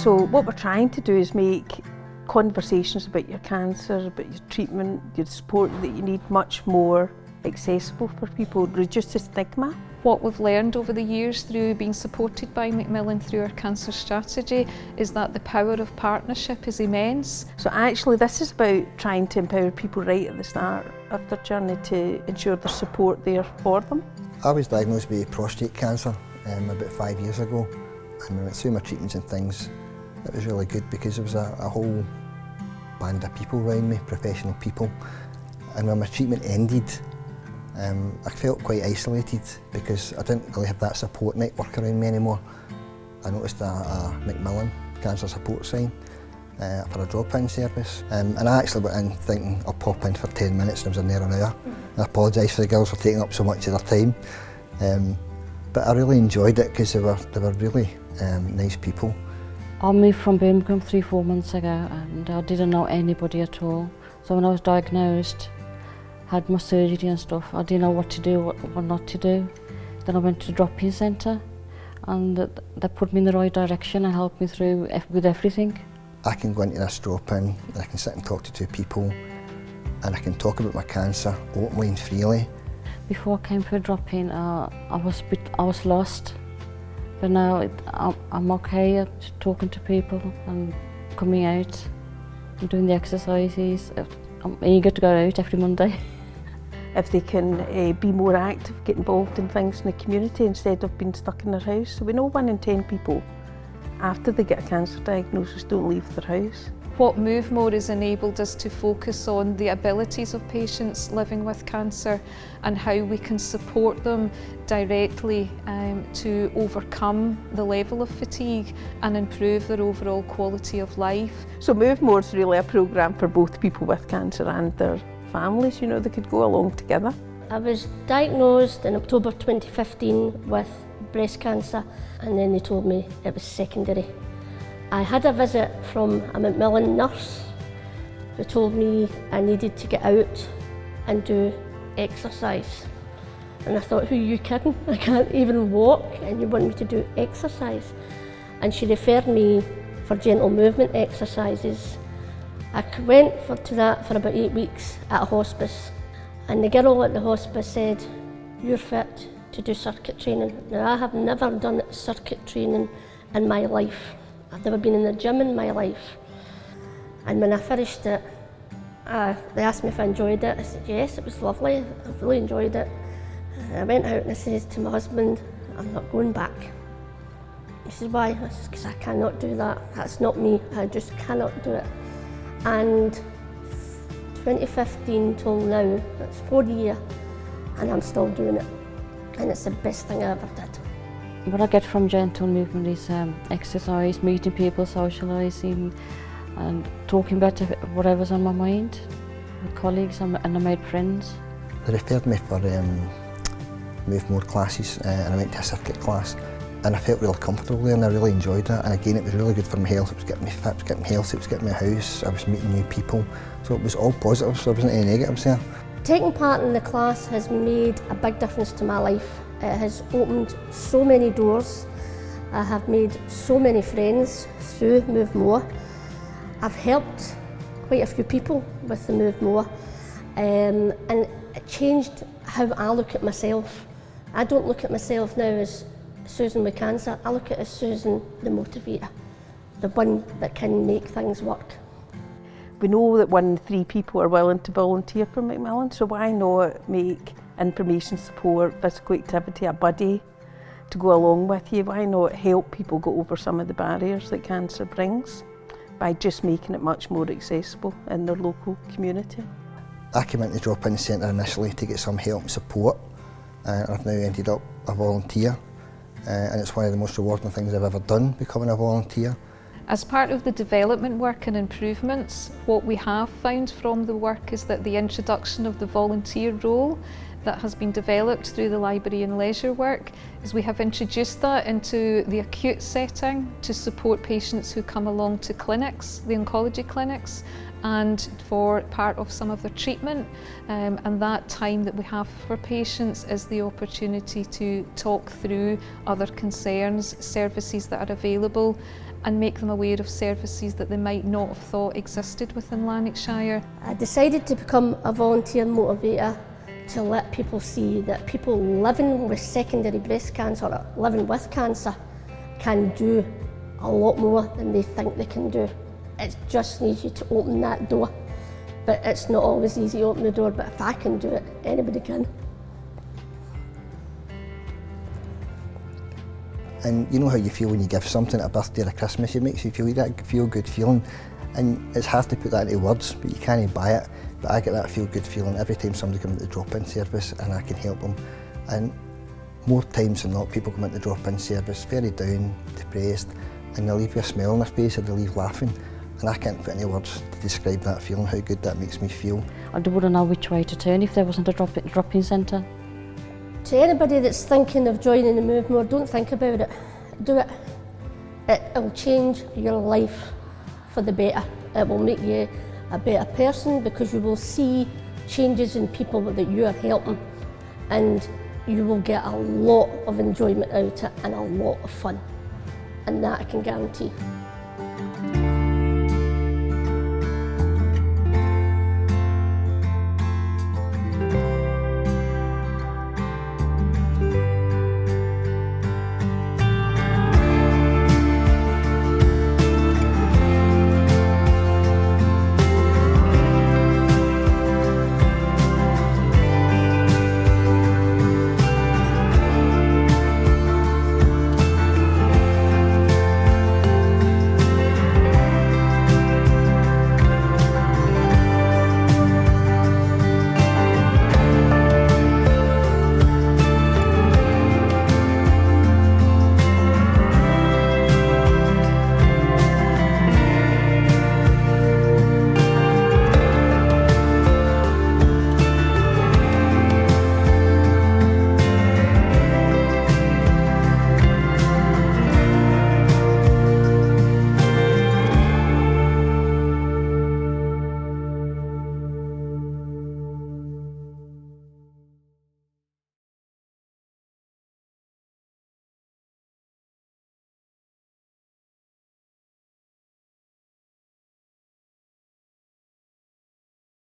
So what we're trying to do is make conversations about your cancer, about your treatment, your support that you need much more accessible for people, reduce the stigma. What we've learned over the years through being supported by Macmillan through our cancer strategy is that the power of partnership is immense. So actually this is about trying to empower people right at the start of their journey to ensure there's support there for them. I was diagnosed with prostate cancer about 5 years ago, and I went through my treatments and things. It was really good because there was a whole band of people around me, professional people, and when my treatment ended, I felt quite isolated because I didn't really have that support network around me anymore. I noticed a Macmillan cancer support sign for a drop-in service, and I actually went in thinking I'll pop in for 10 minutes and I was in there an hour. I apologise for the girls for taking up so much of their time, but I really enjoyed it because they were really nice people. I moved from Birmingham 3-4 months ago and I didn't know anybody at all. So when I was diagnosed, had my surgery and stuff, I didn't know what to do, what not to do. Then I went to the drop-in centre and they put me in the right direction and helped me through with everything. I can go into this drop-in, I can sit and talk to two people, and I can talk about my cancer openly and freely. Before I came for a drop-in, I was lost, but now I'm okay talking to people and coming out and doing the exercises. I'm eager to go out every Monday. If they can be more active, get involved in things in the community instead of being stuck in their house. So we know 1 in 10 people after they get a cancer diagnosis don't leave their house. What Move More has enabled us to focus on the abilities of patients living with cancer and how we can support them directly to overcome the level of fatigue and improve their overall quality of life. So Move More is really a programme for both people with cancer and their families, you know, they could go along together. I was diagnosed in October 2015 with breast cancer, and then they told me it was secondary. I had a visit from a Macmillan nurse who told me I needed to get out and do exercise. And I thought, who are you kidding? I can't even walk and you want me to do exercise? And she referred me for gentle movement exercises. I went to that for about 8 weeks at a hospice, and the girl at the hospice said, you're fit to do circuit training. Now I have never done circuit training in my life. I've never been in the gym in my life. And when I finished it, they asked me if I enjoyed it. I said yes, it was lovely, I really enjoyed it. And I went out and I said to my husband, I'm not going back. He said, why? I said, because I cannot do that. That's not me, I just cannot do it. And 2015 till now, that's 4 years, and I'm still doing it. And it's the best thing I ever did. What I get from gentle movement is exercise, meeting people, socialising and talking about whatever's on my mind with colleagues, and I made friends. They referred me for Move More classes, and I went to a circuit class, and I felt really comfortable there and I really enjoyed it. And again, it was really good for my health. It was getting me fit, it was getting me healthy, it was getting me a house, I was meeting new people. So it was all positive, so there wasn't any negatives there. Taking part in the class has made a big difference to my life. It has opened so many doors. I have made so many friends through Move More. I've helped quite a few people with the Move More, and it changed how I look at myself. I don't look at myself now as Susan with cancer, I look at it as Susan the motivator, the one that can make things work. We know that 1 in 3 people are willing to volunteer for Macmillan, so why not make information support, physical activity a buddy to go along with you? Why not help people get over some of the barriers that cancer brings by just making it much more accessible in their local community? I came into the drop-in centre initially to get some help and support, and I've now ended up a volunteer, and it's one of the most rewarding things I've ever done, becoming a volunteer. As part of the development work and improvements, what we have found from the work is that the introduction of the volunteer role that has been developed through the library and leisure work is we have introduced that into the acute setting to support patients who come along to clinics, the oncology clinics, and for part of some of their treatment, and that time that we have for patients is the opportunity to talk through other concerns, services that are available, and make them aware of services that they might not have thought existed within Lanarkshire. I decided to become a volunteer motivator to let people see that people living with secondary breast cancer or living with cancer can do a lot more than they think they can do. It just needs you to open that door. But it's not always easy to open the door, but if I can do it, anybody can. And you know how you feel when you give something at a birthday or a Christmas, it makes you feel that feel-good feeling. And it's hard to put that into words, but you can't buy it. But I get that feel-good feeling every time somebody comes into the drop-in service and I can help them. And more times than not, people come into the drop-in service very down, depressed, and they leave with a smile on their face or they leave laughing. And I can't put any words to describe that feeling, how good that makes me feel. I wouldn't know which way to turn if there wasn't a drop-in centre. To anybody that's thinking of joining the movement, don't think about it, do it. It'll change your life for the better. It will make you a better person because you will see changes in people that you are helping, and you will get a lot of enjoyment out of it and a lot of fun, and that I can guarantee.